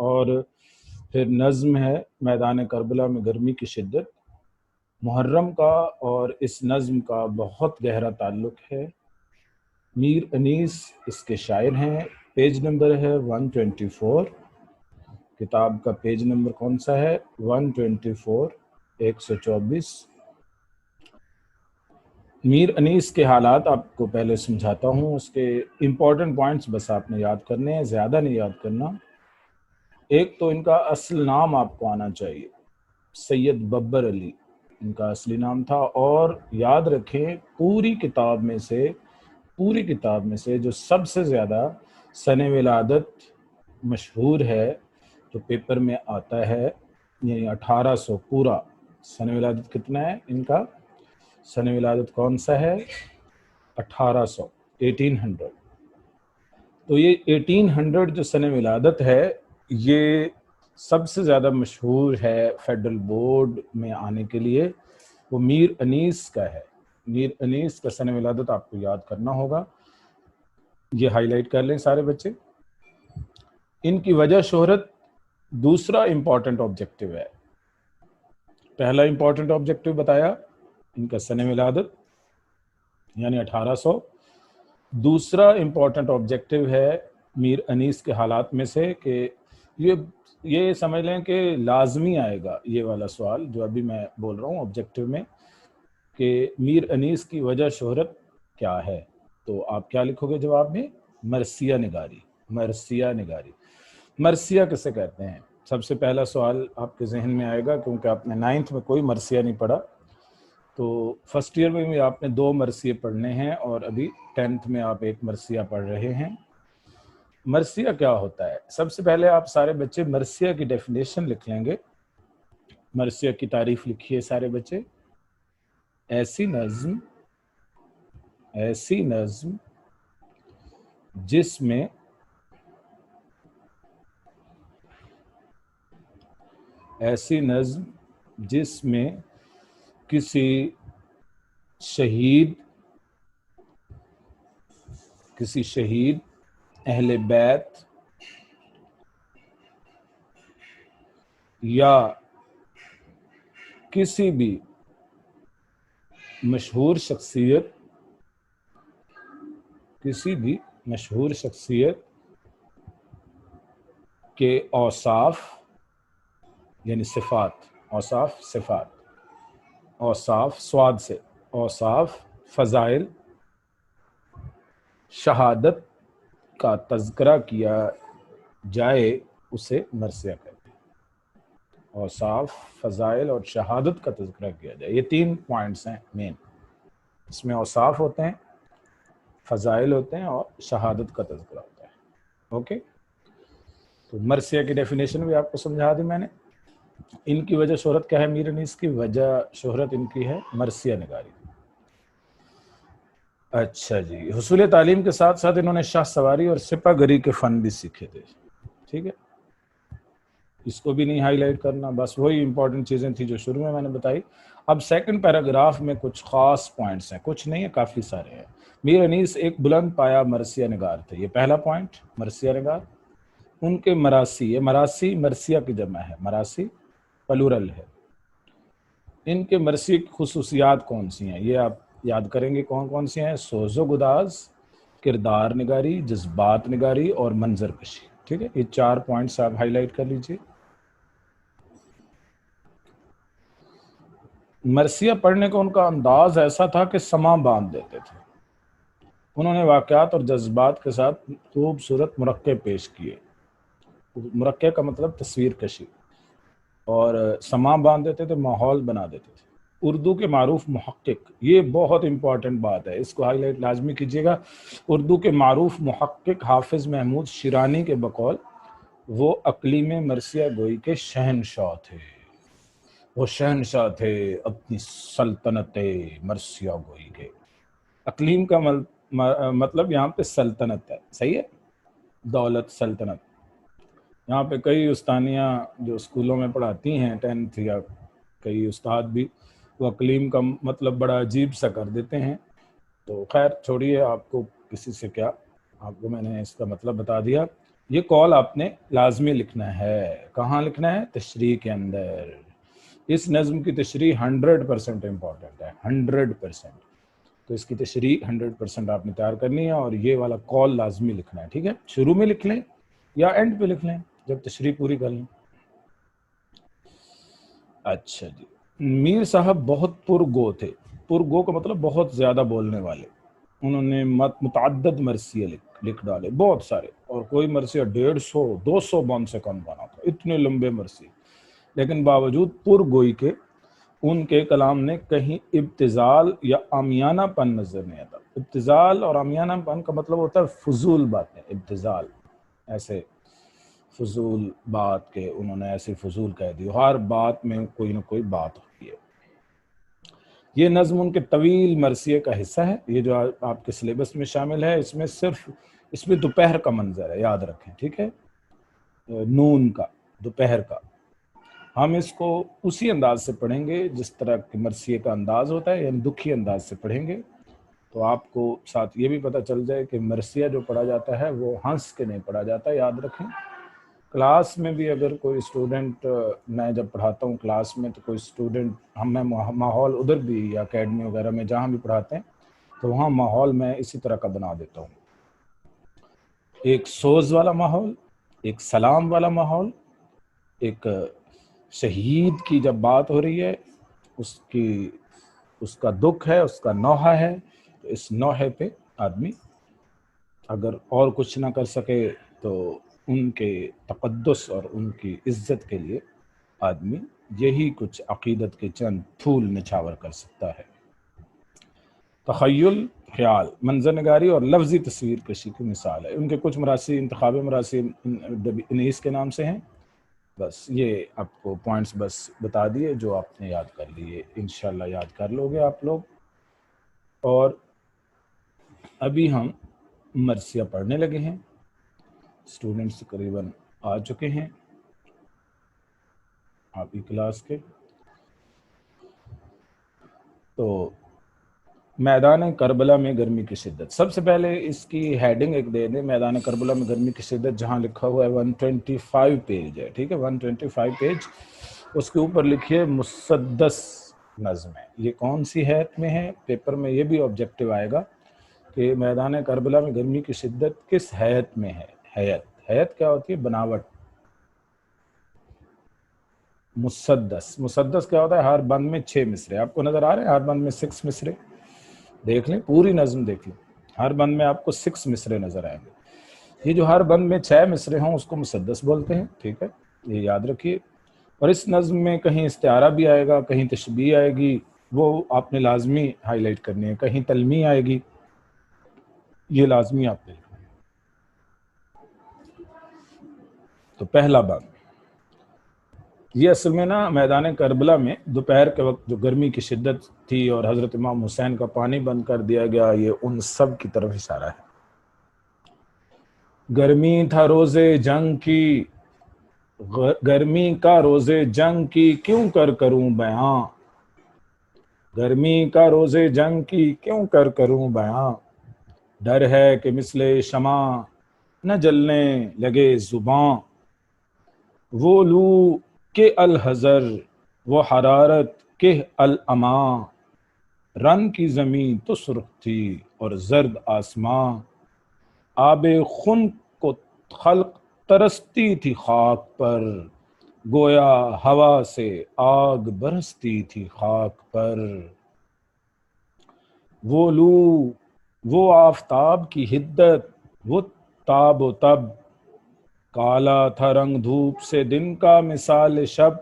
اور پھر نظم ہے میدان کربلا میں گرمی کی شدت۔ محرم کا اور اس نظم کا بہت گہرا تعلق ہے۔ میر انیس اس کے شاعر ہیں۔ پیج نمبر ہے 124۔ کتاب کا پیج نمبر کون سا ہے؟ 124، 124۔ میر انیس کے حالات آپ کو پہلے سمجھاتا ہوں، اس کے امپورٹنٹ پوائنٹس بس آپ نے یاد کرنے ہیں، زیادہ نہیں یاد کرنا۔ ایک تو ان کا اصل نام آپ کو آنا چاہیے، سید ببر علی ان کا اصلی نام تھا۔ اور یاد رکھیں پوری کتاب میں سے جو سب سے زیادہ سن ولادت مشہور ہے جو پیپر میں آتا ہے، یعنی 1800 پورا۔ سن ولادت کتنا ہے ان کا؟ سن ولادت کون سا ہے؟ 1800، 1800۔ تو یہ 1800 جو سن ولادت ہے یہ سب سے زیادہ مشہور ہے فیڈرل بورڈ میں آنے کے لیے، وہ میر انیس کا ہے۔ میر انیس کا سن ولادت آپ کو یاد کرنا ہوگا، یہ ہائی لائٹ کر لیں سارے بچے۔ ان کی وجہ شہرت دوسرا امپورٹنٹ آبجیکٹیو ہے۔ پہلا امپورٹنٹ آبجیکٹیو بتایا ان کا سن ولادت یعنی 1800۔ دوسرا امپورٹنٹ آبجیکٹیو ہے میر انیس کے حالات میں سے کہ یہ سمجھ لیں کہ لازمی آئے گا یہ والا سوال جو ابھی میں بول رہا ہوں آبجیکٹیو میں، کہ میر انیس کی وجہ شہرت کیا ہے؟ تو آپ کیا لکھو گے جواب میں؟ مرثیہ نگاری۔ مرثیہ نگاری، مرثیہ کسے کہتے ہیں؟ سب سے پہلا سوال آپ کے ذہن میں آئے گا، کیونکہ آپ نے 9th میں کوئی مرثیہ نہیں پڑھا، تو فرسٹ ایئر میں بھی آپ نے 2 مرثیے پڑھنے ہیں اور ابھی 10th میں آپ 1 مرثیہ پڑھ رہے ہیں۔ مرثیہ کیا ہوتا ہے؟ سب سے پہلے آپ سارے بچے مرثیہ کی ڈیفینیشن لکھ لیں گے۔ مرثیہ کی تعریف لکھیے سارے بچے۔ ایسی نظم جس میں کسی شہید اہل بیت یا کسی بھی مشہور شخصیت کے اوصاف یعنی صفات، اوصاف، فضائل، شہادت کا تذکرہ کیا جائے اسے مرثیہ کہتے ہیں۔ اوصاف، فضائل اور شہادت کا تذکرہ کیا جائے، یہ 3 پوائنٹس ہیں مین۔ اس میں اوصاف ہوتے ہیں، فضائل ہوتے ہیں اور شہادت کا تذکرہ ہوتا ہے۔ اوکے، تو مرثیہ کی ڈیفینیشن بھی آپ کو سمجھا دی میں نے۔ ان کی وجہ شہرت کیا ہے؟ میر انیس کی وجہ شہرت ان کی ہے مرثیہ نگاری۔ اچھا جی، حصول تعلیم کے ساتھ ساتھ انہوں نے شاہ سواری اور سپہ گری کے فن بھی سیکھے تھے، ٹھیک ہے؟ اس کو بھی نہیں ہائی لائٹ کرنا، بس وہی امپورٹنٹ چیزیں تھیں جو شروع میں نے بتائی۔ اب سیکنڈ پیراگراف میں کچھ خاص پوائنٹس ہیں، کچھ نہیں ہے، کافی سارے ہیں۔ میر انیس ایک بلند پایا مرثیہ نگار تھے، یہ پہلا پوائنٹ، مرثیہ نگار۔ ان کے مراثی، یہ مراثی مرثیہ کی جمع ہے، مراثی پلورل ہے۔ ان کے مرثیے کی خصوصیات کون سی ہیں؟ یہ آپ یاد کریں گے کون کون سی ہیں؟ سوز و گداز، کردار نگاری، جذبات نگاری اور منظر کشی، ٹھیک ہے؟ یہ 4 پوائنٹس آپ ہائی لائٹ کر لیجئے۔ مرثیہ پڑھنے کا ان کا انداز ایسا تھا کہ سماں باندھ دیتے تھے۔ انہوں نے واقعات اور جذبات کے ساتھ خوبصورت مرقع پیش کیے۔ مرقع کا مطلب تصویر کشی، اور سماں باندھ دیتے تھے، ماحول بنا دیتے تھے۔ اردو کے معروف محقق، یہ بہت امپورٹنٹ بات ہے، اس کو ہائی لائٹ لازمی کیجیے گا۔ اردو کے معروف محقق حافظ محمود شیرانی کے بقول وہ اقلیم مرثیہ گوئی کے شہنشاہ تھے۔ وہ شہنشاہ تھے اپنی سلطنت مرثیہ گوئی کے۔ اقلیم کا مطلب یہاں پہ سلطنت ہے، صحیح ہے؟ دولت، سلطنت۔ یہاں پہ کئی استانیاں جو اسکولوں میں پڑھاتی ہیں 10th یا کئی استاد بھی، وہ اقلیم کا مطلب بڑا عجیب سا کر دیتے ہیں، تو خیر چھوڑیے، آپ کو کسی سے کیا آپ کو میں نے اس کا مطلب بتا دیا. یہ کال آپ نے لازمی لکھنا ہے. کہاں لکھنا ہے؟ تشریح کے اندر. اس نظم کی تشریح 100% امپورٹنٹ ہے, 100%. تو اس کی تشریح 100% آپ نے تیار کرنی ہے, اور یہ والا کال لازمی لکھنا ہے. ٹھیک ہے, شروع میں لکھ لیں یا اینڈ پہ لکھ لیں جب تشریح پوری کر لیں. اچھا جی. میر صاحب بہت پرگو تھے. پرگو کا مطلب بہت زیادہ بولنے والے. انہوں نے متعدد مرثیے لکھ ڈالے, بہت سارے, اور کوئی مرثیہ 150 200 بون سے کم بنا تھا, اتنے لمبے مرثیے. لیکن باوجود پرگوئی کے ان کے کلام نے کہیں ابتذال یا عامیانہ پن نظر نہیں آتا. ابتذال اور عامیانہ پن کا مطلب ہوتا ہے فضول باتیں. ابتذال ایسے فضول بات کے انہوں نے ایسی فضول کہہ دی, ہر بات میں کوئی نہ کوئی بات ہوتی ہے. یہ نظم ان کے طویل مرثیے کا حصہ ہے. یہ جو آپ کے سلیبس میں شامل ہے, اس میں صرف اس میں دوپہر کا منظر ہے, یاد رکھیں. ٹھیک ہے, نون کا, دوپہر کا. ہم اس کو اسی انداز سے پڑھیں گے جس طرح کے مرثیے کا انداز ہوتا ہے, یعنی دکھی انداز سے پڑھیں گے. تو آپ کو ساتھ یہ بھی پتہ چل جائے کہ مرثیہ جو پڑھا جاتا ہے وہ ہنس کے نہیں پڑھا جاتا, یاد رکھیں. کلاس میں بھی اگر کوئی اسٹوڈنٹ, میں جب پڑھاتا ہوں کلاس میں, تو کوئی اسٹوڈنٹ, میں ماحول ادھر بھی یا اکیڈمی وغیرہ میں جہاں بھی پڑھاتے ہیں, تو وہاں ماحول میں اسی طرح کا بنا دیتا ہوں. ایک سوز والا ماحول, ایک سلام والا ماحول, ایک شہید کی جب بات ہو رہی ہے, اس کا دکھ ہے, اس کا نوحہ ہے, تو اس نوحے پہ آدمی اگر اور کچھ نہ کر سکے تو ان کے تقدس اور ان کی عزت کے لیے آدمی یہی کچھ عقیدت کے چند پھول نچھاور کر سکتا ہے. تخیل, خیال, منظر نگاری اور لفظی تصویر کشی کی مثال ہے. ان کے کچھ مراثی, انتخابی مراثی انیس کے نام سے ہیں. بس یہ آپ کو پوائنٹس بس بتا دیے جو آپ نے یاد کر لیے. انشاءاللہ یاد کر لو گے آپ لوگ. اور ابھی ہم مرثیہ پڑھنے لگے ہیں. اسٹوڈنٹس تقریباً آ چکے ہیں آپ کی کلاس کے. تو میدان کربلا میں گرمی کی شدت. سب سے پہلے اس کی ہیڈنگ ایک دے دیں, میدان کربلا میں گرمی کی شدت. جہاں لکھا ہوا ہے 125 پیج ہے. ٹھیک ہے, 125 پیج. اس کے اوپر لکھیے مسدس نظم ہے. یہ کون سی حیت میں ہے؟ پیپر میں یہ بھی آبجیکٹو آئے گا کہ میدان کربلا میں گرمی کی شدت کس حیت میں ہے. حیت کیا ہوتی ہے؟ بناوٹ. مسدس کیا ہوتا ہے؟ ہر بند میں 6 مصرے. آپ کو نظر آ رہے ہیں ہر بند میں 6 مصرے؟ دیکھ لیں, پوری نظم دیکھ لیں, ہر بند میں آپ کو 6 مصرے نظر آئیں گے. یہ جو ہر بند میں 6 مصرے ہوں اس کو مسدس بولتے ہیں. ٹھیک ہے, یہ یاد رکھیے. اور اس نظم میں کہیں استعارہ بھی آئے گا, کہیں تشبیہ آئے گی, وہ آپ نے لازمی ہائی لائٹ کرنی ہے. کہیں تلمیح آئے گی, یہ لازمی آپ نے. تو پہلا بند, یہ اصل میں نا میدان کربلا میں دوپہر کے وقت جو گرمی کی شدت تھی اور حضرت امام حسین کا پانی بند کر دیا گیا, یہ ان سب کی طرف اشارہ ہے. گرمی تھا روزے جنگ کی, گرمی کا روزے جنگ کی کیوں کر کروں بیاں. گرمی کا روزے جنگ کی کیوں کر کروں بیاں. ڈر ہے کہ مثل شمع نہ جلنے لگے زباں. وہ لو کہ الحذر وہ حرارت کہ الاما. رن کی زمین تو سرخ تھی اور زرد آسماں. آب خون کو خلق ترستی تھی خاک پر, گویا ہوا سے آگ برستی تھی خاک پر. وہ لو وہ آفتاب کی حدت وہ تاب و تب, کالا تھا رنگ دھوپ سے دن کا مثال شب.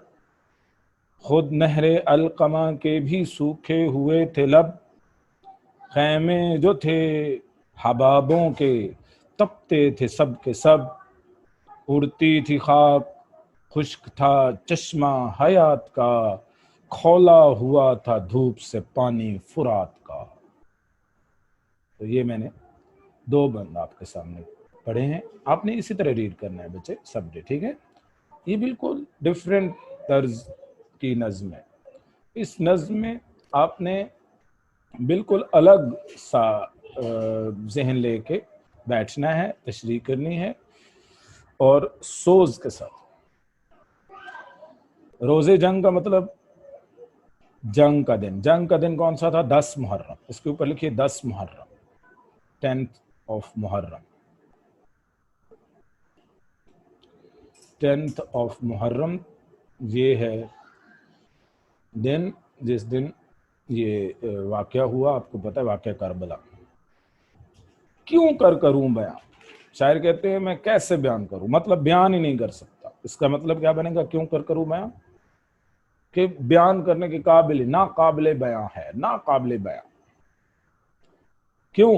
خود نہر القما کے بھی سوکھے ہوئے تھے لب. خیمے جو تھے حبابوں کے تپتے تھے سب کے سب. اڑتی تھی خاک خشک تھا چشمہ حیات کا, کھولا ہوا تھا دھوپ سے پانی فرات کا. تو یہ میں نے 2 بند آپ کے سامنے پڑھے ہیں. آپ نے اسی طرح ریڈ کرنا ہے بچے سب ڈے. ٹھیک ہے, یہ بالکل ڈیفرنٹ طرز کی نظم ہے. اس نظم میں آپ نے بالکل الگ سا ذہن لے کے بیٹھنا ہے، تشریح کرنی ہے اور سوز کے ساتھ۔ روزے جنگ کا مطلب جنگ کا دن۔ جنگ کا دن کون سا تھا؟ 10 محرم۔ اس کے اوپر لکھیے 10 محرم، 10th of Muharram. 10th of محرم یہ ہے دن جس دن یہ واقعہ ہوا۔ آپ کو پتہ ہے واقعہ کربلا۔ کیوں کروں بیان؟ شاعر کہتے ہیں میں کیسے بیان کروں، مطلب بیان ہی نہیں کر سکتا۔ اس کا مطلب کیا بنے گا کیوں کروں بیان؟ کہ بیان کرنے کے قابل، ناقابل بیان ہے، ناقابل بیان۔ کیوں؟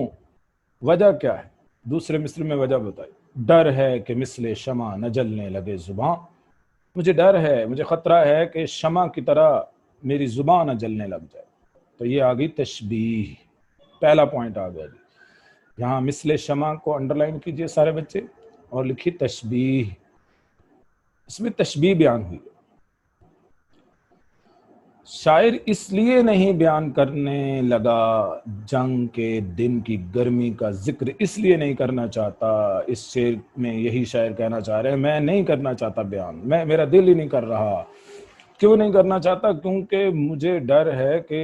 وجہ کیا ہے؟ دوسرے مصرع میں وجہ بتائی۔ ڈر ہے کہ مثل شمع نہ جلنے لگے زباں، مجھے ڈر ہے، مجھے خطرہ ہے کہ شمع کی طرح میری زبان نہ جلنے لگ جائے۔ تو یہ آ گئی تشبیہ، پہلا پوائنٹ آ گیا۔ یہاں مثل شمع کو انڈرلائن کیجئے سارے بچے اور لکھی تشبیہ۔ اس میں تشبیہ بیان ہوئی۔ شاعر اس لیے نہیں بیان کرنے لگا جنگ کے دن کی گرمی کا ذکر، اس لیے نہیں کرنا چاہتا۔ اس شعر میں یہی شاعر کہنا چاہ رہے ہیں میں نہیں کرنا چاہتا بیان، میرا دل ہی نہیں کر رہا۔ کیوں نہیں کرنا چاہتا؟ کیونکہ مجھے ڈر ہے کہ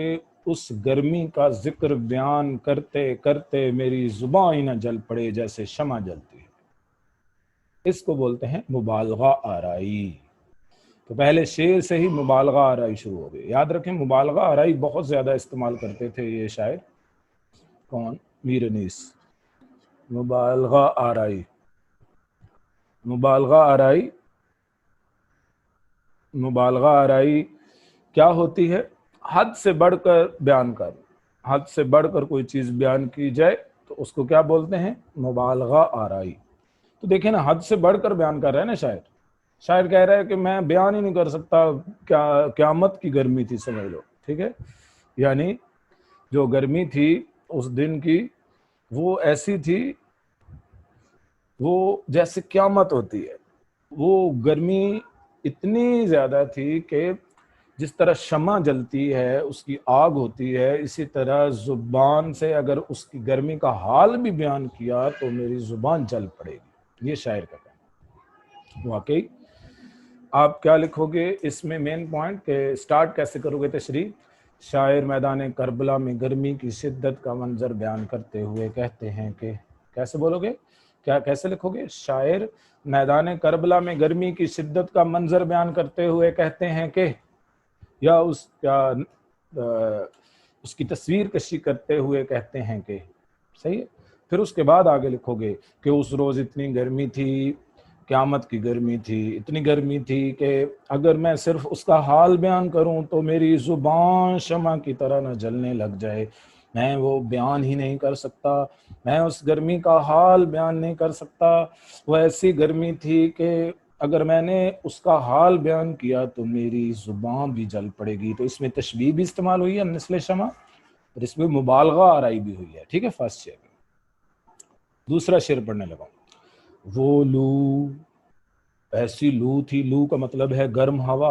اس گرمی کا ذکر بیان کرتے کرتے میری زبان ہی نہ جل پڑے جیسے شمع جلتی ہے۔ اس کو بولتے ہیں مبالغہ آرائی۔ تو پہلے شعر سے ہی مبالغہ آرائی شروع ہو گئی۔ یاد رکھیں مبالغہ آرائی بہت زیادہ استعمال کرتے تھے یہ شاعر۔ کون؟ میر انیس۔ مبالغہ آرائی، مبالغہ آرائی، مبالغہ آرائی کیا ہوتی ہے؟ حد سے بڑھ کر بیان کر، حد سے بڑھ کر کوئی چیز بیان کی جائے تو اس کو کیا بولتے ہیں؟ مبالغہ آرائی۔ تو دیکھیں نا، حد سے بڑھ کر بیان کر رہا ہے نا شاعر کہہ رہا ہے کہ میں بیان ہی نہیں کر سکتا، قیامت کی گرمی تھی سمجھ لو، ٹھیک ہے؟ یعنی جو گرمی تھی اس دن کی وہ ایسی تھی، وہ جیسے قیامت ہوتی ہے۔ وہ گرمی اتنی زیادہ تھی کہ جس طرح شمع جلتی ہے اس کی آگ ہوتی ہے، اسی طرح زبان سے اگر اس کی گرمی کا حال بھی بیان کیا تو میری زبان جل پڑے گی۔ یہ شاعر کا کہنا۔ واقعی آپ کیا لکھو گے اس میں مین پوائنٹ کہ سٹارٹ کیسے کرو گے تشریح؟ شاعر میدان کربلا میں گرمی کی شدت کا منظر بیان کرتے ہوئے کہتے ہیں کہ، کیسے بولو گے؟ کیسے لکھو گے؟ شاعر میدان کربلا میں گرمی کی شدت کا منظر بیان کرتے ہوئے کہتے ہیں کہ، یا اس کی تصویر کشی کرتے ہوئے کہتے ہیں کہ، صحیح ہے؟ پھر اس کے بعد آگے لکھو گے کہ اس روز اتنی گرمی تھی، قیامت کی گرمی تھی، اتنی گرمی تھی کہ اگر میں صرف اس کا حال بیان کروں تو میری زبان شمع کی طرح نہ جلنے لگ جائے، میں وہ بیان ہی نہیں کر سکتا، میں اس گرمی کا حال بیان نہیں کر سکتا۔ وہ ایسی گرمی تھی کہ اگر میں نے اس کا حال بیان کیا تو میری زبان بھی جل پڑے گی۔ تو اس میں تشبیہ بھی استعمال ہوئی ہے مثل شمع، اور اس میں مبالغہ آرائی بھی ہوئی ہے، ٹھیک ہے؟ فرسٹ شعر۔ دوسرا شعر پڑھنے لگا۔ وہ لو، ایسی لو تھی، لو کا مطلب ہے گرم ہوا،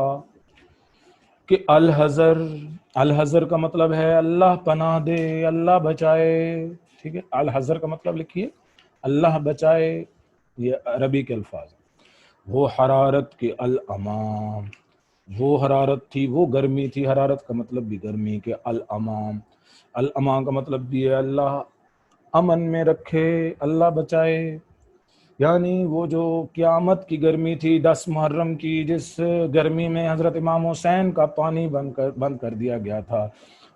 کہ الحذر، الحذر کا مطلب ہے اللہ پناہ دے، اللہ بچائے، ٹھیک ہے؟ الحذر کا مطلب لکھیے اللہ بچائے، یہ عربی کے الفاظ۔ وہ حرارت کے الامام، وہ حرارت تھی، وہ گرمی تھی، حرارت کا مطلب بھی گرمی کے الامام، الامام کا مطلب بھی ہے اللہ امن میں رکھے، اللہ بچائے۔ یعنی وہ جو قیامت کی گرمی تھی 10 محرم کی، جس گرمی میں حضرت امام حسین کا پانی بند کر دیا گیا تھا،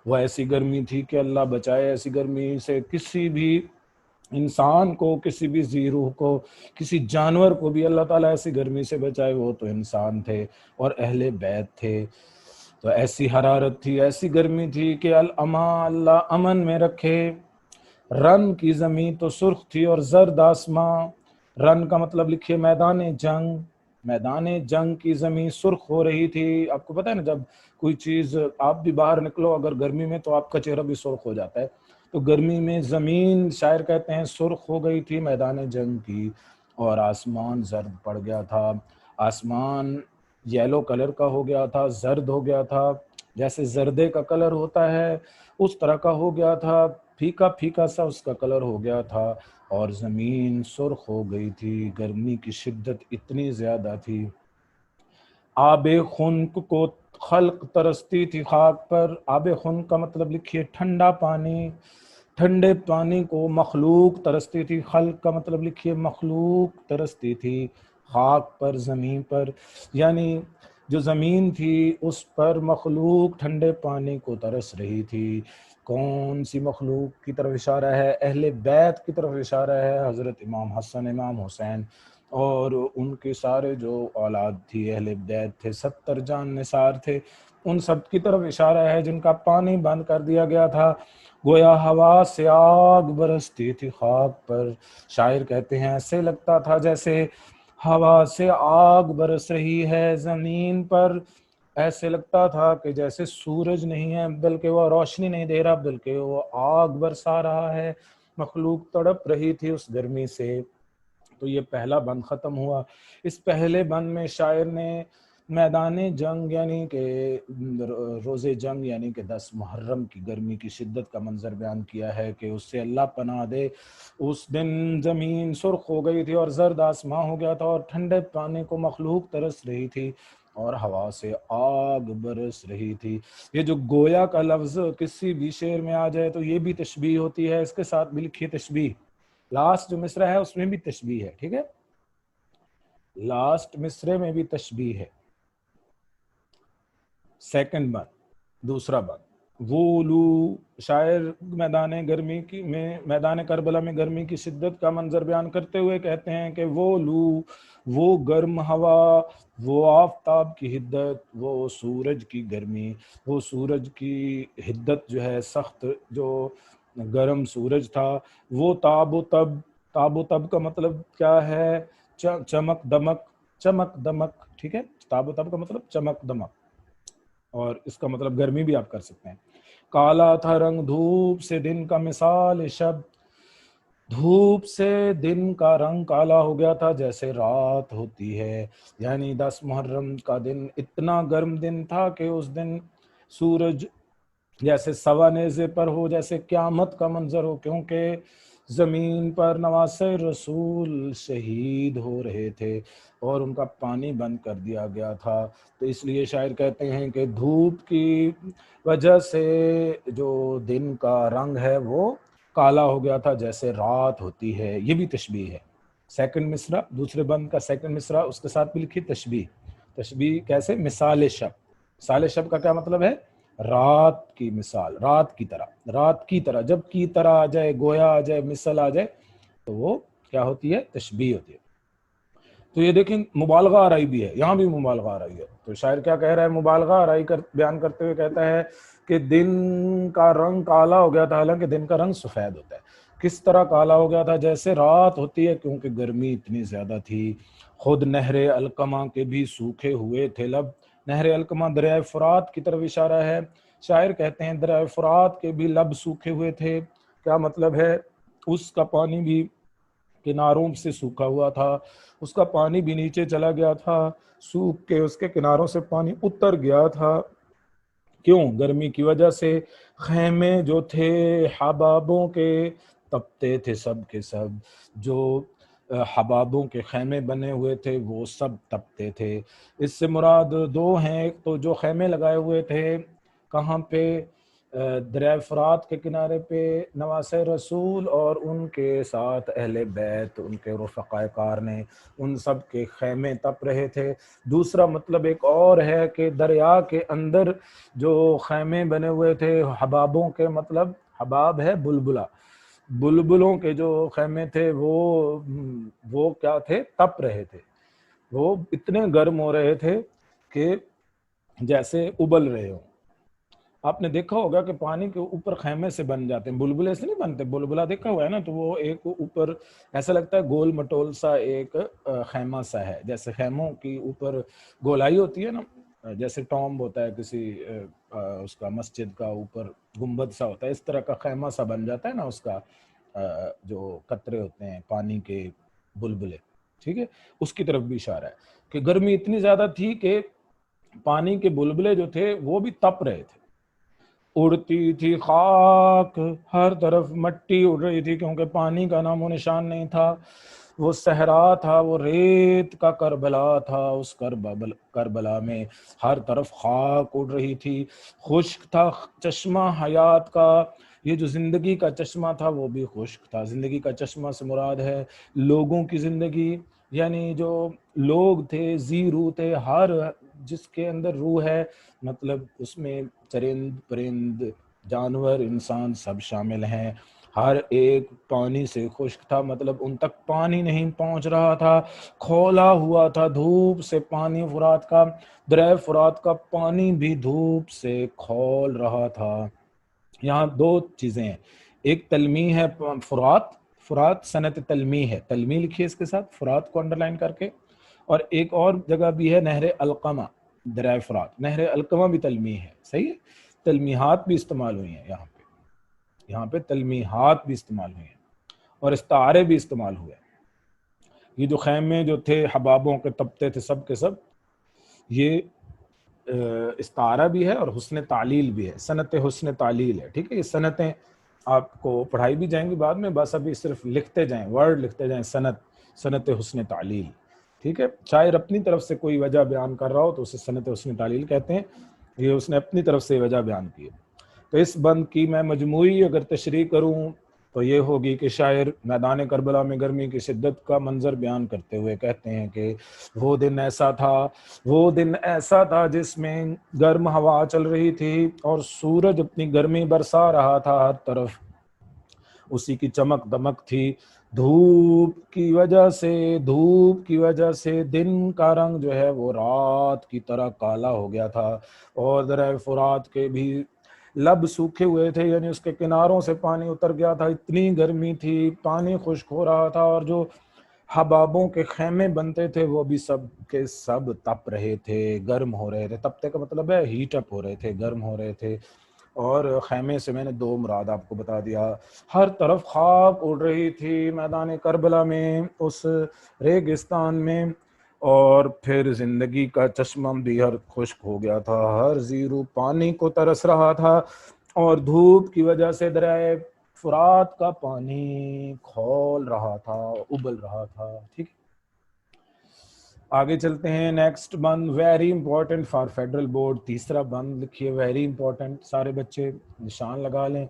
وہ ایسی گرمی تھی کہ اللہ بچائے۔ ایسی گرمی سے کسی بھی انسان کو، کسی بھی ذی روح کو، کسی جانور کو بھی اللہ تعالیٰ ایسی گرمی سے بچائے، وہ تو انسان تھے اور اہل بیت تھے۔ تو ایسی حرارت تھی، ایسی گرمی تھی کہ الاما، اللہ امن میں رکھے۔ رن کی زمین تو سرخ تھی اور زرد آسماں، رن کا مطلب لکھیے میدان جنگ، میدان جنگ کی زمین سرخ ہو رہی تھی۔ آپ کو پتہ ہے نا جب کوئی چیز آپ بھی باہر نکلو اگر گرمی میں تو آپ کا چہرہ بھی سرخ ہو جاتا ہے، تو گرمی میں زمین شاعر کہتے ہیں سرخ ہو گئی تھی میدان جنگ کی، اور آسمان زرد پڑ گیا تھا۔ آسمان یلو کلر کا ہو گیا تھا، زرد ہو گیا تھا، جیسے زردے کا کلر ہوتا ہے اس طرح کا ہو گیا تھا، پھیکا پھیکا سا اس کا کلر ہو گیا تھا۔ اور زمین سرخ ہو گئی تھی، گرمی کی شدت اتنی زیادہ تھی۔ آب خنک کو خلق ترستی تھی خاک پر۔ آب خنک کا مطلب لکھیے ٹھنڈا پانی، ٹھنڈے پانی کو مخلوق ترستی تھی۔ خلق کا مطلب لکھیے مخلوق ترستی تھی خاک پر، زمین پر، یعنی جو زمین تھی اس پر مخلوق ٹھنڈے پانی کو ترس رہی تھی۔ کون سی مخلوق کی طرف اشارہ ہے؟ اہل بیت کی طرف اشارہ ہے، حضرت امام حسن، امام حسین اور ان کے سارے جو اولاد تھی، اہل بیت تھے، 70 جان نثار تھے، ان سب کی طرف اشارہ ہے جن کا پانی بند کر دیا گیا تھا۔ گویا ہوا سے آگ برستی تھی خاک پر۔ شاعر کہتے ہیں ایسے لگتا تھا جیسے ہوا سے آگ برس رہی ہے زمین پر، ایسے لگتا تھا کہ جیسے سورج نہیں ہے بلکہ وہ روشنی نہیں دے رہا بلکہ وہ آگ برسا رہا ہے۔ مخلوق تڑپ رہی تھی اس گرمی سے۔ تو یہ پہلا بند ختم ہوا۔ اس پہلے بند میں شاعر نے میدان جنگ یعنی کہ روز جنگ یعنی کہ 10 محرم کی گرمی کی شدت کا منظر بیان کیا ہے کہ اس سے اللہ پناہ دے۔ اس دن زمین سرخ ہو گئی تھی اور زرد آسماں ہو گیا تھا اور ٹھنڈے پانی کو مخلوق ترس رہی تھی اور ہوا سے آگ برس رہی تھی۔ یہ جو گویا کا لفظ کسی بھی شعر میں آ جائے تو یہ بھی تشبیہ ہوتی ہے، اس کے ساتھ بھی لکھیے تشبیہ۔ لاسٹ جو مصرع ہے اس میں بھی تشبیہ ہے، ٹھیک ہے، لاسٹ مصرے میں بھی تشبیہ ہے۔ سیکنڈ بند، دوسرا بند، وہ لو، شاعر میدان گرمی کی میں میدان کربلا میں گرمی کی شدت کا منظر بیان کرتے ہوئے کہتے ہیں کہ وہ لو، وہ گرم ہوا، وہ آفتاب کی حدت، وہ سورج کی گرمی، وہ سورج کی حدت جو ہے سخت، جو گرم سورج تھا، وہ تاب و تب۔ تاب و تب کا مطلب کیا ہے؟ چمک دمک، چمک دمک، ٹھیک ہے، تاب و تب کا مطلب چمک دمک، اور اس کا مطلب گرمی بھی آپ کر سکتے ہیں۔ کالا تھا رنگ دھوپ سے دن کا مثال شب، دھوپ سے دن کا رنگ کالا ہو گیا تھا جیسے رات ہوتی ہے، یعنی 10 محرم کا دن اتنا گرم دن تھا کہ اس دن سورج جیسے سوا نیزے پر ہو، جیسے قیامت کا منظر ہو، کیونکہ زمین پر نواسے رسول شہید ہو رہے تھے اور ان کا پانی بند کر دیا گیا تھا۔ تو اس لیے شاعر کہتے ہیں کہ دھوپ کی وجہ سے جو دن کا رنگ ہے وہ کالا ہو گیا تھا جیسے رات ہوتی ہے۔ یہ بھی تشبیہ ہے۔ سیکنڈ مصرع، دوسرے بند کا سیکنڈ مصرع، اس کے ساتھ بھی لکھی تشبیہ۔ تشبیہ کیسے؟ مثال شب۔ مثال شب کا کیا مطلب ہے؟ رات کی مثال، رات کی طرح، رات کی طرح، جب کی طرح آ جائے، گویا آ جائے، مثل آ جائے تو وہ کیا ہوتی ہے؟ تشبیہ ہوتی ہے۔ تو یہ دیکھیں مبالغہ آرائی بھی ہے، یہاں بھی مبالغہ آرائی ہے۔ تو شاعر کیا کہہ رہا ہے؟ مبالغہ آرائی بیان کرتے ہوئے کہتا ہے کہ دن کا رنگ کالا ہو گیا تھا، حالانکہ دن کا رنگ سفید ہوتا ہے۔ کس طرح کالا ہو گیا تھا؟ جیسے رات ہوتی ہے، کیونکہ گرمی اتنی زیادہ تھی۔ خود نہر القمہ کے بھی سوکھے ہوئے تھے لب۔ نہر القمہ دریائے فرات کی طرف اشارہ ہے۔ شاعر کہتے ہیں دریائے فرات کے بھی لب سوکھے ہوئے تھے۔ کیا مطلب ہے؟ اس کا پانی بھی کناروں سے سوکھا ہوا تھا، اس کا پانی بھی نیچے چلا گیا تھا، سوکھ کے اس کے کناروں سے پانی اتر گیا تھا۔ کیوں؟ گرمی کی وجہ سے۔ خیمے جو تھے حبابوں کے تپتے تھے سب کے سب، جو حبابوں کے خیمے بنے ہوئے تھے وہ سب تپتے تھے۔ اس سے مراد دو ہیں، ایک تو جو خیمے لگائے ہوئے تھے کہاں پہ؟ دریائے فرات کے کنارے پہ نواسے رسول اور ان کے ساتھ اہل بیت، ان کے رفقائے کار نے، ان سب کے خیمے تپ رہے تھے۔ دوسرا مطلب ایک اور ہے کہ دریا کے اندر جو خیمے بنے ہوئے تھے حبابوں کے، مطلب حباب ہے بلبلا، بلبلوں کے جو خیمے تھے وہ کیا تھے؟ تپ رہے تھے، وہ اتنے گرم ہو رہے تھے کہ جیسے ابل رہے ہوں۔ آپ نے دیکھا ہوگا کہ پانی کے اوپر خیمے سے بن جاتے ہیں، بلبلے سے نہیں بنتے۔ بلبلا دیکھا ہوا ہے نا، تو وہ ایک اوپر ایسا لگتا ہے گول مٹول سا ایک خیمہ سا ہے، جیسے خیموں کی اوپر گولائی ہوتی ہے نا، جیسے ٹامب ہوتا ہے کسی اس کا مسجد کا اوپر گنبد سا ہوتا ہے، اس طرح کا خیمہ سا بن جاتا ہے نا اس کا، جو قطرے ہوتے ہیں پانی کے، بلبلے، ٹھیک ہے، اس کی طرف بھی اشارہ ہے کہ گرمی اتنی زیادہ تھی کہ پانی کے بلبلے جو تھے وہ بھی تپ رہے تھے۔ اڑتی تھی خاک، ہر طرف مٹی اڑ رہی تھی کیونکہ پانی کا نام و نشان نہیں تھا. وہ صحرا تھا، وہ ریت کا کربلا تھا. اس کربلا میں ہر طرف خاک اڑ رہی تھی. خشک تھا چشمہ حیات کا، یہ جو زندگی کا چشمہ تھا وہ بھی خشک تھا. زندگی کا چشمہ سے مراد ہے لوگوں کی زندگی، یعنی جو لوگ تھے زی روح تھے. ہر جس کے اندر روح ہے مطلب اس میں چرند پرند جانور انسان سب شامل ہیں. ہر ایک پانی سے خشک تھا، مطلب ان تک پانی نہیں پہنچ رہا تھا. کھولا ہوا تھا دھوپ سے پانی فرات کا، دریا فرات کا پانی بھی دھوپ سے کھول رہا تھا. یہاں دو چیزیں ہیں، ایک تلمی ہے فرات، فرات صنعت تلمی ہے، تلمی لکھیے اس کے ساتھ فرات کو انڈر لائن کر کے. اور ایک اور جگہ بھی ہے نہر القمہ، دریا فرات، نہر القمہ بھی تلمی ہے. صحیح ہے، تلمیحات بھی استعمال ہوئی ہیں یہاں پہ تلمیحات بھی استعمال ہوئی ہیں اور استعارے بھی استعمال ہوئے. یہ جو خیمے جو تھے حبابوں کے تپتے تھے سب کے سب، یہ استعارہ بھی ہے اور حسن تعلیل بھی ہے، صنعت حسن تعلیل ہے. ٹھیک ہے، یہ صنعتیں آپ کو پڑھائی بھی جائیں گی بعد میں، بس ابھی صرف لکھتے جائیں، ورڈ لکھتے جائیں، صنعت حسن تعلیل. ٹھیک ہے، شاعر اپنی طرف سے کوئی وجہ بیان کر رہا ہو تو اسے صنعت حسن تعلیل کہتے ہیں. یہ اس نے اپنی طرف سے وجہ بیان کی ہے. تو اس بند کی میں مجموعی اگر تشریح کروں تو یہ ہوگی کہ شاعر میدان کربلا میں گرمی کی شدت کا منظر بیان کرتے ہوئے کہتے ہیں کہ وہ دن ایسا تھا جس میں گرم ہوا چل رہی تھی اور سورج اپنی گرمی برسا رہا تھا، ہر طرف اسی کی چمک دمک تھی. دھوپ کی وجہ سے دن کا رنگ جو ہے وہ رات کی طرح کالا ہو گیا تھا، اور دریا فرات کے بھی لب سوکھے ہوئے تھے، یعنی اس کے کناروں سے پانی اتر گیا تھا. اتنی گرمی تھی، پانی خشک ہو رہا تھا، اور جو حبابوں کے خیمے بنتے تھے وہ بھی سب کے سب تپ رہے تھے، گرم ہو رہے تھے. تپتے کا مطلب ہے ہیٹ اپ ہو رہے تھے، گرم ہو رہے تھے. اور خیمے سے میں نے دو مراد آپ کو بتا دیا. ہر طرف خاک اڑ رہی تھی میدان کربلا میں، اس ریگستان میں، اور پھر زندگی کا چشمہ بھی ہر خشک ہو گیا تھا. ہر زیرو پانی کو ترس رہا تھا، اور دھوپ کی وجہ سے دریائے فرات کا پانی کھول رہا تھا، ابل رہا تھا. ٹھیک، آگے چلتے ہیں. نیکسٹ بند very important for federal board. تیسرا بند لکھیے ویری امپورٹنٹ، سارے بچے نشان لگا لیں.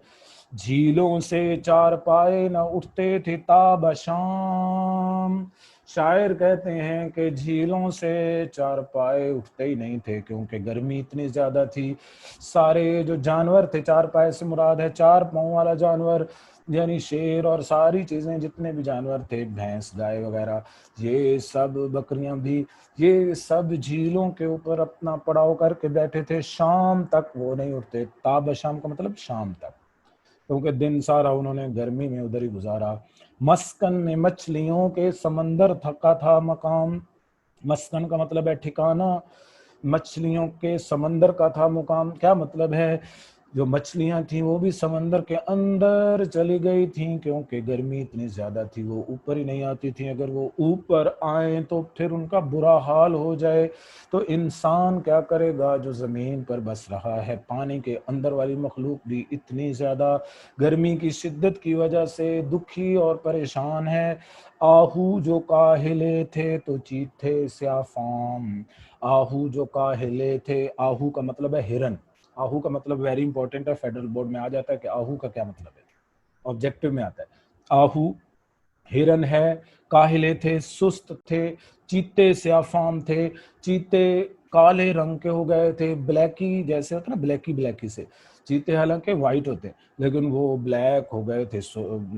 جھیلوں سے چار پائے نہ اٹھتے تھے تاب شام. شاعر کہتے ہیں کہ جھیلوں سے چار پائے اٹھتے ہی نہیں تھے کیونکہ گرمی اتنی زیادہ تھی. سارے جو جانور تھے، چار پائے سے مراد ہے چار پاؤں والا جانور، یعنی شیر اور ساری چیزیں جتنے بھی جانور تھے، بھینس گائے وغیرہ، یہ سب بکریاں بھی، یہ سب جھیلوں کے اوپر اپنا پڑاؤ کر کے بیٹھے تھے. شام تک وہ نہیں اٹھتے. تاب شام کا مطلب شام تک، کیونکہ دن سارا انہوں نے گرمی میں ادھر ہی گزارا. مسکن میں مچھلیوں کے سمندر تھکا تھا مقام. مسکن کا مطلب ہے ٹھکانہ، مچھلیوں کے سمندر کا تھا مقام. کیا مطلب ہے؟ جو مچھلیاں تھیں وہ بھی سمندر کے اندر چلی گئی تھیں کیونکہ گرمی اتنی زیادہ تھی، وہ اوپر ہی نہیں آتی تھیں. اگر وہ اوپر آئیں تو پھر ان کا برا حال ہو جائے. تو انسان کیا کرے گا جو زمین پر بس رہا ہے؟ پانی کے اندر والی مخلوق بھی اتنی زیادہ گرمی کی شدت کی وجہ سے دکھی اور پریشان ہے. آہو جو کاہلے تھے تو چیتھے سیاہ فام. آہو جو کاہلے تھے، آہو کا مطلب ہے ہرن. آہو کا مطلب ویری امپورٹنٹ ہے، فیڈرل بورڈ میں آ جاتا ہے کہ آہو کا کیا مطلب ہے، آبجیکٹو میں آتا ہے. آہو ہرن ہے، کاہلے تھے، سست تھے، چیتے سیاہ فام تھے. چیتے کالے رنگ کے ہو گئے تھے، بلیکی جیسے ہوتا ہے نا، بلیکی سے. چیتے حالانکہ وائٹ ہوتے ہیں لیکن وہ بلیک ہو گئے تھے،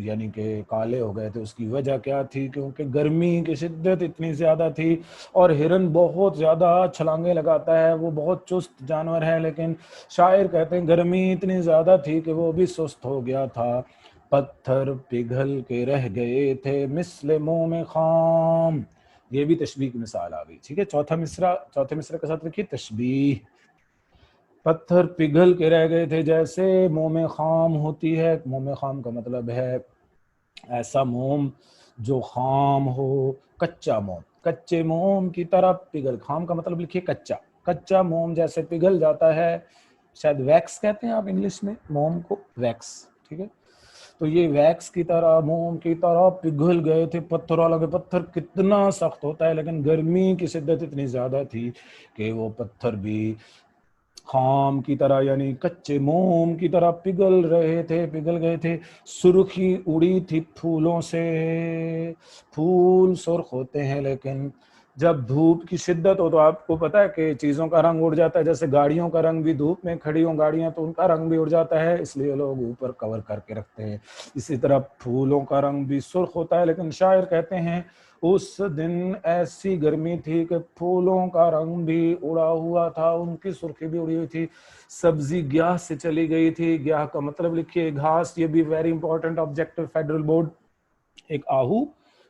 یعنی کہ کالے ہو گئے تھے. اس کی وجہ کیا تھی؟ کیونکہ گرمی کی شدت اتنی زیادہ تھی. اور ہرن بہت زیادہ چھلانگیں لگاتا ہے، وہ بہت چست جانور ہے، لیکن شاعر کہتے ہیں گرمی اتنی زیادہ تھی کہ وہ بھی سست ہو گیا تھا. پتھر پگھل کے رہ گئے تھے مثل موم خام. یہ بھی تشبیہ کی مثال آ گئی. ٹھیک ہے، چوتھے مصرع کے ساتھ لکھیے تشبیہ. پتھر پگھل کے رہ گئے تھے جیسے موم خام ہوتی ہے. موم خام کا مطلب ہے ایسا موم جو خام ہو، کچا موم، کچے موم کی طرح پگھل. خام کا مطلب لکھیے کچا. کچا موم جیسے پگھل جاتا ہے شاید ویکس کہتے ہیں آپ انگلش میں موم کو, ویکس, ٹھیک ہے. تو یہ ویکس کی طرح, موم کی طرح پگھل گئے تھے پتھر. حالانکہ پتھر کتنا سخت ہوتا ہے, لیکن گرمی کی شدت اتنی زیادہ تھی کہ وہ پتھر بھی خام کی طرح یعنی کچے موم کی طرح پگھل گئے تھے. سرخی اڑی تھی پھولوں سے. پھول سرخ ہوتے ہیں لیکن جب دھوپ کی شدت ہو تو آپ کو پتا ہے کہ چیزوں کا رنگ اڑ جاتا ہے. جیسے گاڑیوں کا رنگ بھی, دھوپ میں کھڑی ہوں گاڑیاں تو ان کا رنگ بھی اڑ جاتا ہے, اس لیے لوگ اوپر کور کر کے رکھتے ہیں. اسی طرح پھولوں کا رنگ بھی سرخ ہوتا ہے, لیکن شاعر کہتے ہیں اس دن ایسی گرمی تھی کہ پھولوں کا رنگ بھی اڑا ہوا تھا, ان کی سرخی بھی اڑی ہوئی تھی. سبزی گیاہ سے چلی گئی تھی. گیاہ کا مطلب لکھیے گھاس, یہ بھی very important objective federal board.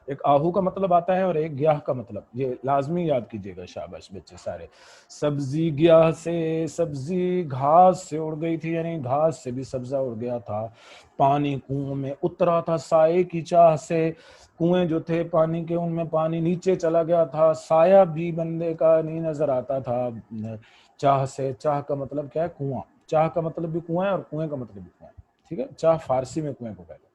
ایک آہو کا مطلب آتا ہے اور ایک گیاہ کا مطلب, یہ لازمی یاد کیجیے گا, شاباش بچے سارے. سبزی گیاہ سے, سبزی گھاس سے اڑ گئی تھی, یعنی گھاس سے بھی سبزہ اڑ گیا تھا. پانی کنویں میں اترا تھا سائے کی چاہ سے. کنویں جو تھے پانی کے, ان میں پانی نیچے چلا گیا تھا. سایہ بھی بندے کا نہیں نظر آتا تھا چاہ سے. چاہ کا مطلب کیا ہے؟ کنواں. چاہ کا مطلب بھی کنواں ہے اور کنویں کا مطلب بھی کنواں ہے, ٹھیک ہے. چاہ فارسی میں کنویں کو کہتے ہیں.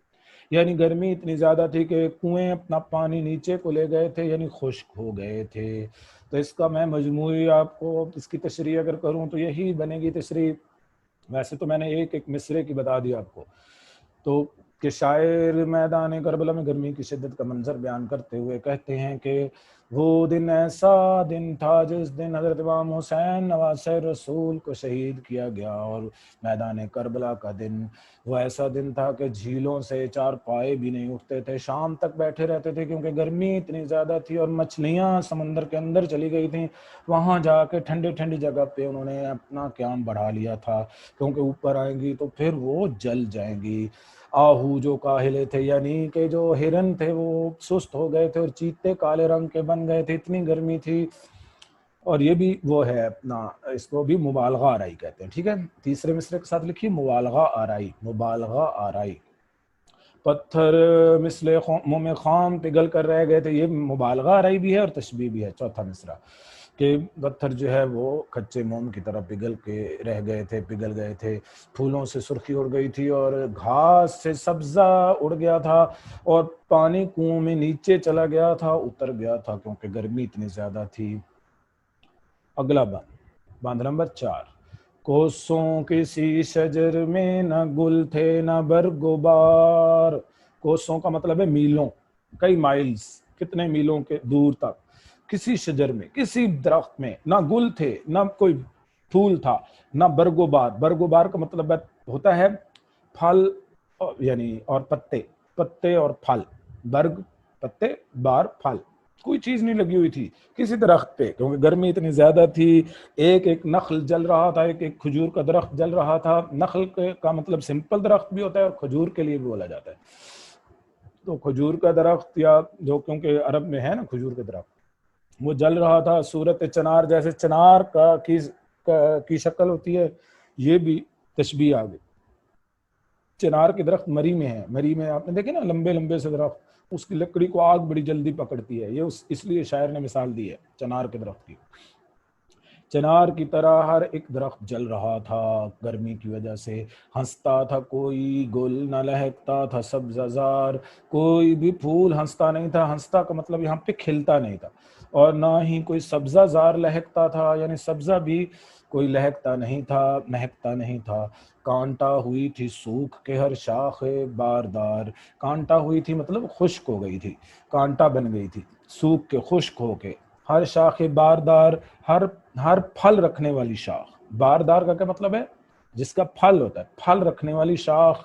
یعنی گرمی اتنی زیادہ تھی کہ کنویں اپنا پانی نیچے کو لے گئے تھے, یعنی خشک ہو گئے تھے. تو اس کا میں مجموعی آپ کو اس کی تشریح اگر کروں تو یہی بنے گی تشریح. ویسے تو میں نے ایک مصرے کی بتا دی آپ کو, تو کہ شاعر میدان کربلا میں گرمی کی شدت کا منظر بیان کرتے ہوئے کہتے ہیں کہ وہ دن ایسا دن تھا جس دن حضرت امام حسین نواسہ رسول کو شہید کیا گیا, اور میدان کربلا کا دن وہ ایسا دن تھا کہ جھیلوں سے چار پائے بھی نہیں اٹھتے تھے, شام تک بیٹھے رہتے تھے کیونکہ گرمی اتنی زیادہ تھی. اور مچھلیاں سمندر کے اندر چلی گئی تھیں, وہاں جا کے ٹھنڈی ٹھنڈی جگہ پہ انہوں نے اپنا قیام بڑھا لیا تھا, کیونکہ اوپر آئیں گی تو پھر وہ جل جائیں گی. آہو جو کاہلے تھے, یعنی کہ جو ہرن تھے وہ سست ہو گئے تھے, اور چیتے کالے رنگ کے بن گئے تھے, اتنی گرمی تھی. اور یہ بھی وہ ہے اپنا, اس کو بھی مبالغہ آرائی کہتے ہیں, ٹھیک ہے. تیسرے مصرے کے ساتھ لکھیے مبالغہ آرائی. مبالغہ آرائی. پتھر مثل موم خام پگھل کر رہ گئے تھے, یہ مبالغہ آرائی بھی ہے اور تشبیہ بھی ہے. چوتھا مصرع کہ پتھر جو ہے وہ کچے موم کی طرح پگھل گئے تھے. پھولوں سے سرخی اڑ گئی تھی اور گھاس سے سبزہ اڑ گیا تھا, اور پانی کنویں میں نیچے چلا گیا تھا, اتر گیا تھا کیونکہ گرمی اتنی زیادہ تھی. اگلا باندھ نمبر 4. کوسوں کسی شجر میں نہ گل تھے نہ برگ و بار. کوسوں کا مطلب ہے میلوں, کئی مائلز, کتنے میلوں کے دور تک. کسی شجر میں, کسی درخت میں نہ گل تھے, نہ کوئی پھول تھا, نہ برگ و بار. برگ و بار کا مطلب ہوتا ہے پھل, یعنی اور پتے اور پھل. برگ پتے, بار پھل. کوئی چیز نہیں لگی ہوئی تھی کسی درخت پہ, کیونکہ گرمی اتنی زیادہ تھی. ایک نخل جل رہا تھا, ایک کھجور کا درخت جل رہا تھا. نخل کا مطلب سمپل درخت بھی ہوتا ہے اور کھجور کے لیے بھی بولا جاتا ہے. تو کھجور کا درخت, یا جو کیونکہ عرب میں ہے نا کھجور کا درخت, وہ جل رہا تھا. صورت چنار, جیسے چنار کی شکل ہوتی ہے, یہ بھی تشبیہ آ گئی. چنار کے درخت مری میں ہے, مری میں آپ نے دیکھے نا لمبے لمبے سے درخت, اس کی لکڑی کو آگ بڑی جلدی پکڑتی ہے. یہ اس لیے شاعر نے مثال دی ہے چنار کے درخت کی. چنار کی طرح ہر ایک درخت جل رہا تھا گرمی کی وجہ سے. ہنستا تھا کوئی گل نہ لہکتا تھا سبزہ زار. کوئی بھی پھول ہنستا نہیں تھا. ہنستا کا مطلب یہاں پہ کھلتا نہیں تھا, اور نہ ہی کوئی سبزہ زار لہکتا تھا, یعنی سبزہ بھی کوئی لہکتا نہیں تھا, مہکتا نہیں تھا. کانٹا ہوئی تھی سوکھ کے ہر شاخ باردار. کانٹا ہوئی تھی مطلب خشک ہو گئی تھی, کانٹا بن گئی تھی, سوکھ کے, خشک ہو کے. ہر شاخ باردار, ہر پھل رکھنے والی شاخ. باردار کا کیا مطلب ہے؟ جس کا پھل ہوتا ہے, پھل رکھنے والی شاخ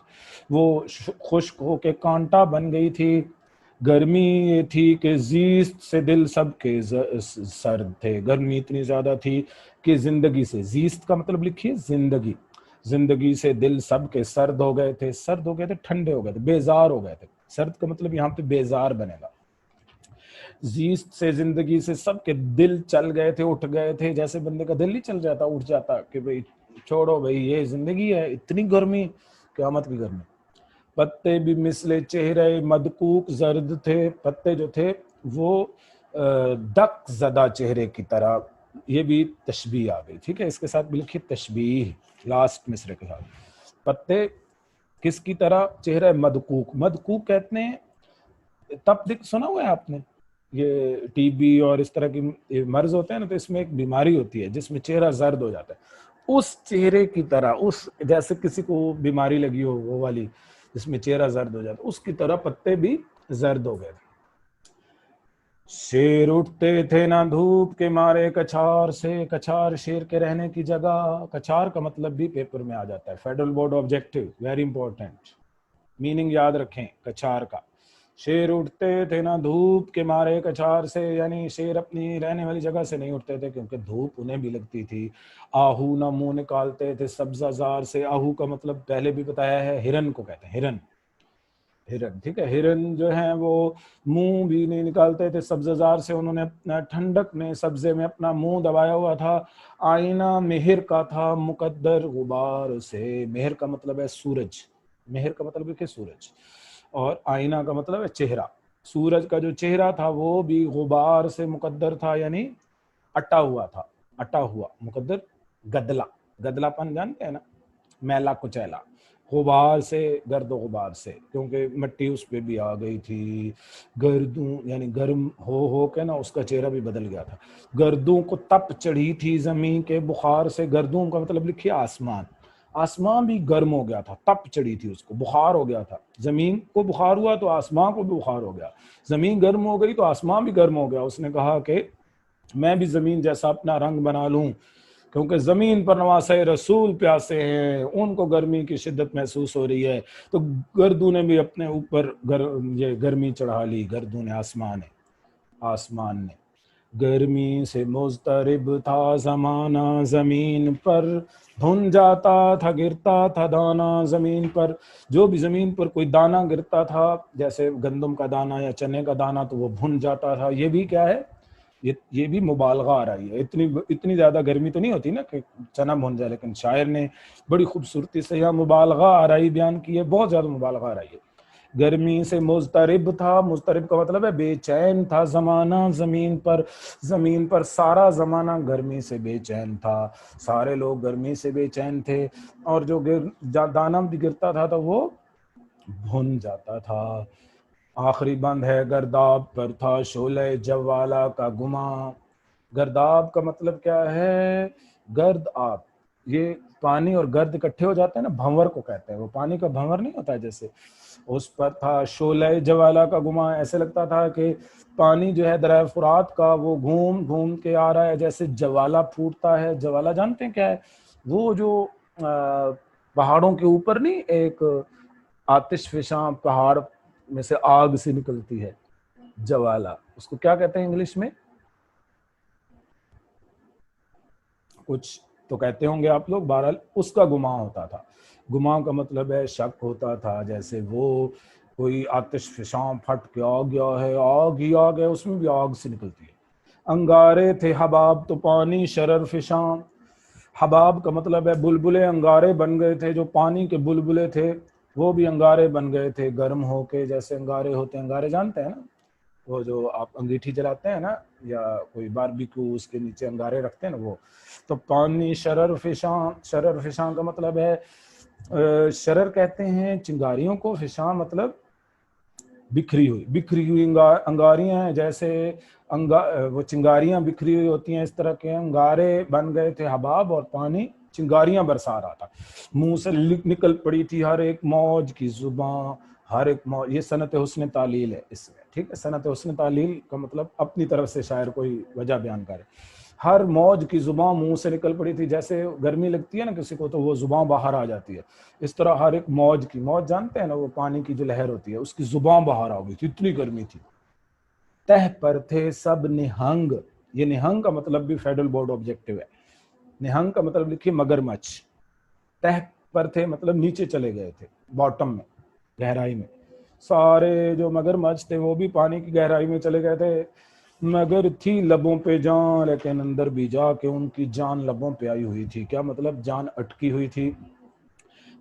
وہ خشک ہو کے کانٹا بن گئی تھی. گرمی یہ تھی کہ زیست سے دل سب کے سرد تھے. گرمی اتنی زیادہ تھی کہ زندگی سے, زیست کا مطلب لکھیے زندگی, زندگی سے دل سب کے سرد ہو گئے تھے. سرد ہو گئے تھے, ٹھنڈے ہو گئے تھے, بیزار ہو گئے تھے. سرد کا مطلب یہاں پہ بیزار بنے گا. زیست سے, زندگی سے سب کے دل چل گئے تھے, اٹھ گئے تھے. جیسے بندے کا دل نہیں چل جاتا, اٹھ جاتا کہ بھئی چھوڑو بھئی یہ زندگی ہے, اتنی گرمی, قیامت کی گرمی. پتے بھی مثل چہرے مدکوک زرد تھے. پتے جو تھے وہ دک زدہ چہرے کی طرح یہ بھی تشبیہ آ گئی. ٹھیک ہے, اس کے ساتھ بھی لکھیے تشبیہ لاسٹ مصرے کے ساتھ. پتے کس کی طرح؟ چہرہ مدکوک. مدکوک کہتے ہیں تپ سنا ہوا ہے آپ نے, یہ ٹی بی اور اس طرح کی مرض ہوتے ہیں نا, تو اس میں ایک بیماری ہوتی ہے جس میں چہرہ زرد ہو جاتا ہے. اس چہرے کی طرح, اس جیسے کسی کو بیماری لگی ہو وہ والی جس میں چہرہ زرد ہو جاتا ہے, اس کی طرح پتے بھی زرد ہو گئے تھے. شیر اٹھتے تھے نہ دھوپ کے مارے کچھار سے. کچھار شیر کے رہنے کی جگہ. کچھار کا مطلب بھی پیپر میں آ جاتا ہے. Federal board objective, very important, meaning یاد رکھیں کچھار کا. شیر اٹھتے تھے نہ دھوپ کے مارے کچھار سے, یعنی شیر اپنی رہنے والی جگہ سے نہیں اٹھتے تھے کیونکہ دھوپ انہیں بھی لگتی تھی. آہو نہ منہ نکالتے تھے سبزہ زار سے. آہو کا مطلب پہلے بھی بتایا ہے, ہرن کو کہتے ہیں, ہرن. ہرن, ٹھیک ہے, ہرن جو ہیں وہ منہ بھی نہیں نکالتے تھے سبزہ زار سے. انہوں نے اپنا ٹھنڈک میں سبزے میں اپنا منہ دبایا ہوا تھا. آئینہ مہر کا تھا مقدر غبار سے. مہر کا مطلب ہے سورج, مہر کا مطلب ہے سورج, اور آئینہ کا مطلب ہے چہرہ. سورج کا جو چہرہ تھا وہ بھی غبار سے مقدر تھا, یعنی اٹا ہوا تھا. اٹا ہوا مقدر. گدلا, گدلا پن جانتے ہیں نا, میلا کچیلا. غبار سے, گرد و غبار سے, کیونکہ مٹی اس پہ بھی آ گئی تھی. گردوں یعنی گرم ہو کے نا اس کا چہرہ بھی بدل گیا تھا. گردوں کو تپ چڑھی تھی زمین کے بخار سے. گردوں کا مطلب لکھیے آسمان. آسمان بھی گرم ہو گیا تھا, تپ چڑھی تھی اس کو, بخار ہو گیا تھا. زمین کو بخار ہوا تو آسمان کو بھی بخار ہو گیا. زمین گرم ہو گئی تو آسمان بھی گرم ہو گیا. اس نے کہا کہ میں بھی زمین جیسا اپنا رنگ بنا لوں, کیونکہ زمین پر نواسے رسول پیاسے ہیں, ان کو گرمی کی شدت محسوس ہو رہی ہے. تو گردوں نے بھی اپنے اوپر یہ گرمی چڑھا لی. گردوں نے, آسمان نے. گرمی سے مضطرب تھا زمانہ زمین پر, دھن جاتا تھا گرتا تھا دانہ زمین پر. جو بھی زمین پر کوئی دانہ گرتا تھا, جیسے گندم کا دانہ یا چنے کا دانہ, تو وہ بھن جاتا تھا. یہ بھی کیا ہے, یہ بھی مبالغہ آ رہی ہے. اتنی زیادہ گرمی تو نہیں ہوتی نا کہ چنا بھن جائے, لیکن شاعر نے بڑی خوبصورتی سے یہاں مبالغہ آ رہی بیان کی ہے, بہت زیادہ مبالغہ آ رہی ہے. گرمی سے مضطرب تھا, مضطرب کا مطلب ہے بے چین تھا زمانہ زمین پر. زمین پر سارا زمانہ گرمی سے بے چین تھا, سارے لوگ گرمی سے بے چین تھے. اور جو دانہ بھی گرتا تھا تو وہ بھن جاتا تھا. آخری بند ہے گرداب پر تھا شعلہ جوالا کا گماں. گرداب کا مطلب کیا ہے؟ گرد آب. یہ پانی اور گرد اکٹھے ہو جاتے ہیں نا, بھنور کو کہتے ہیں. وہ پانی کا بھنور نہیں ہوتا ہے جیسے, اس پر تھا شعلہ جوالا کا گماں. ایسے لگتا تھا کہ پانی جو ہے دریائے فرات کا وہ گھوم گھوم کے آ رہا ہے, جیسے جوالا پھوٹتا ہے. جوالا جانتے ہیں کیا ہے؟ وہ جو پہاڑوں کے اوپر نہیں, ایک آتش فشاں پہاڑ میں سے آگ سے نکلتی ہے, جوالا. اس کو کیا کہتے ہیں انگلش میں؟ کچھ تو کہتے ہوں گے آپ لوگ. بہرحال اس کا گماں ہوتا تھا. گماں کا مطلب ہے شک ہوتا تھا, جیسے وہ کوئی آتش فشاں پھٹ کے آ گیا ہے, آگ ہی آگ ہے, اس میں بھی آگ سے نکلتی ہے. انگارے تھے حباب تو پانی شرر فشاں. حباب کا مطلب ہے بلبلے. انگارے بن گئے تھے, جو پانی کے بلبلے تھے وہ بھی انگارے بن گئے تھے گرم ہو کے. جیسے انگارے ہوتے ہیں, انگارے جانتے ہیں نا, وہ جو آپ انگیٹھی جلاتے ہیں نا, یا کوئی باربیکیو اس کے نیچے انگارے رکھتے ہیں نا, وہ. تو پانی شرر فشاں. شرر فشاں کا مطلب ہے, شرر کہتے ہیں چنگاریوں کو, فشاں مطلب بکھری ہوئی. بکھری ہوئی انگاریاں ہیں, جیسے وہ چنگاریاں بکھری ہوئی ہوتی ہیں, اس طرح کے انگارے بن گئے تھے حباب, اور پانی چنگاریاں برسا رہا تھا. منہ سے نکل پڑی تھی ہر ایک موج کی زباں. ہر ایک موج, یہ صنعت حسن تعلیل ہے اس میں, ٹھیک ہے. صنعت حسن تعلیل کا مطلب اپنی طرف سے شاعر کوئی وجہ بیان کرے. ہر موج کی زباں منہ سے نکل پڑی تھی. جیسے گرمی لگتی ہے نا کسی کو, تو وہ زباں باہر آ جاتی ہے, اس طرح ہر ایک موج کی, موج جانتے ہیں نا, وہ پانی کی جو لہر ہوتی ہے, اس کی زباں باہر آ گئی تھی, اتنی گرمی تھی. تہ پر تھے سب نہنگ. یہ نہنگ کا مطلب بھی فیڈرل بورڈ آبجیکٹو ہے. نہنگ کا مطلب لکھیے مگرمچھ. تہ پر تھے مطلب نیچے چلے گئے تھے, باٹم میں, گہرائی میں. سارے جو مگرمچھ تھے وہ بھی پانی کی گہرائی میں چلے گئے تھے. مگر تھی لبوں پہ جان, لیکن اندر بھی جا کے ان کی جان لبوں پہ آئی ہوئی تھی. کیا مطلب؟ جان اٹکی ہوئی تھی.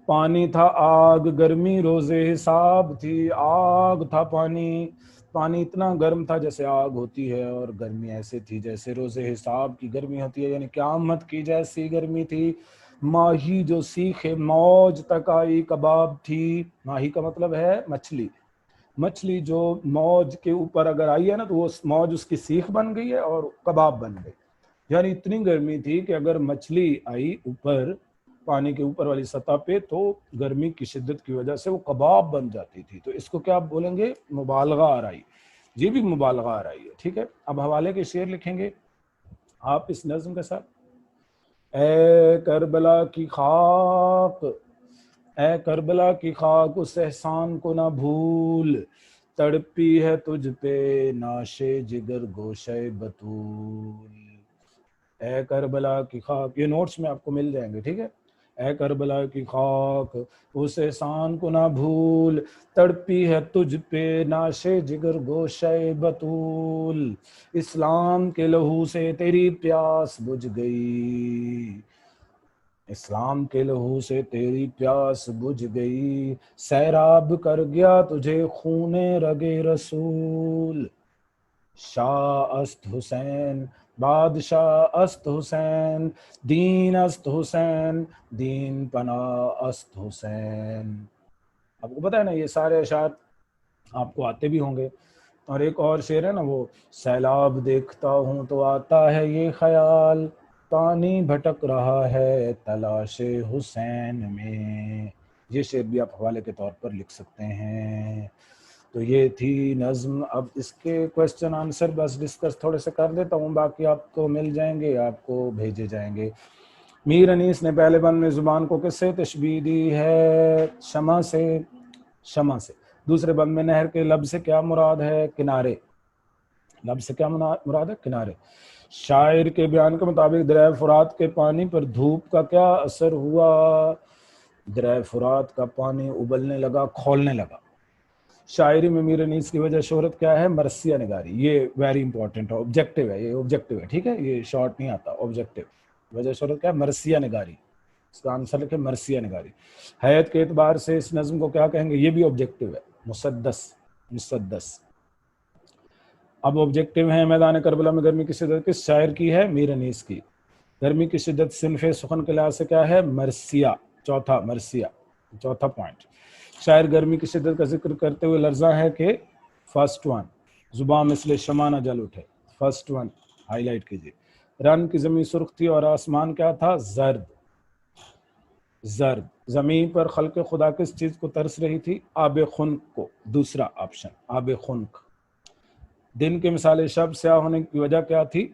پانی تھا آگ, گرمی روزے حساب تھی. آگ تھا پانی, پانی اتنا گرم تھا جیسے آگ ہوتی ہے، اور گرمی ایسے تھی جیسے روز حساب کی گرمی ہوتی ہے، یعنی قیامت کی جیسی گرمی تھی۔ ماہی جو سیخے موج تک آئی کباب تھی، ماہی کا مطلب ہے مچھلی، مچھلی جو موج کے اوپر اگر آئی ہے نا تو وہ موج اس کی سیخ بن گئی ہے اور کباب بن گئی، یعنی اتنی گرمی تھی کہ اگر مچھلی آئی اوپر پانی کے اوپر والی سطح پہ تو گرمی کی شدت کی وجہ سے وہ کباب بن جاتی تھی۔ تو اس کو کیا بولیں گے؟ مبالغہ آرائی، یہ بھی مبالغہ آرائی ہے، ٹھیک ہے۔ اب حوالے کے شعر لکھیں گے آپ اس نظم کے ساتھ۔ اے کربلا کی خاک، اے کربلا کی خاک اس احسان کو نہ بھول، تڑپی ہے تجھ پہ ناشے جگر گوشے بطول۔ اے کربلا کی خاک، یہ نوٹس میں آپ کو مل جائیں گے، ٹھیک ہے۔ اے کربلا کی خاک اس احسان کو نہ بھول، تڑپی ہے تجھ پہ ناشے جگر گوشے بطول، اسلام کے لہو سے تیری پیاس بجھ گئی، اسلام کے لہو سے تیری پیاس بجھ گئی، سیراب کر گیا تجھے خون رگے رسول، شاہ است حسین بادشاہ است حسین، دین است حسین دین پناہ است حسین۔ آپ کو پتہ ہے نا یہ سارے اشعار آپ کو آتے بھی ہوں گے۔ اور ایک اور شعر ہے نا وہ، سیلاب دیکھتا ہوں تو آتا ہے یہ خیال، پانی بھٹک رہا ہے تلاش حسین میں، یہ شعر بھی آپ حوالے کے طور پر لکھ سکتے ہیں۔ تو یہ تھی نظم۔ اب اس کے کویسچن آنسر بس ڈسکس تھوڑے سے کر دیتا ہوں، باقی آپ کو مل جائیں گے، آپ کو بھیجے جائیں گے۔ میر انیس نے پہلے بند میں زبان کو کس سے تشبیہ دی ہے؟ شمع سے، شمع سے۔ دوسرے بند میں نہر کے لب سے کیا مراد ہے؟ کنارے، لب سے کیا مراد ہے؟ کنارے۔ شاعر کے بیان کے مطابق دریا فرات کے پانی پر دھوپ کا کیا اثر ہوا؟ دریا فرات کا پانی ابلنے لگا، کھولنے لگا۔ شاعری میں میر انیس کی وجہ شہرت کیا ہے؟ مرثیہ نگاری۔ یہ ویری امپورٹنٹ ہے، آبجیکٹیو ہے، یہ آبجیکٹیو ہے، ٹھیک ہے، یہ شارٹ نہیں آتا، آبجیکٹیو۔ وجہ شہرت کیا ہے؟ مرثیہ نگاری، اس کا آنسر لکھے مرثیہ نگاری۔ حیت کے اعتبار سے اس نظم کو کیا کہیں گے؟ یہ بھی آبجیکٹیو ہے، مسدس، مسدس۔ اب آبجیکٹیو ہیں، میدان کربلا میں گرمی کی شدت کس شاعر کی ہے؟ میر انیس کی۔ گرمی کی شدت صنف سخن کے لحاظ سے کیا ہے؟ مرثیہ، چوتھا مرثیہ، چوتھا پوائنٹ۔ شاعر گرمی کی شدت کا ذکر کرتے ہوئے لرزاں ہے کہ فرسٹ ون، زباں مثل شمع نہ جل اٹھے، فرسٹ ون ہائی لائٹ کیجیے۔ رن کی زمین سرخ تھی اور آسمان کیا تھا؟ زرد، زرد۔ زمین پر خلق خدا کس چیز کو ترس رہی تھی؟ آب خنک کو، دوسرا آپشن آب خنک۔ دن کے مثال شب سیاہ ہونے کی وجہ کیا تھی؟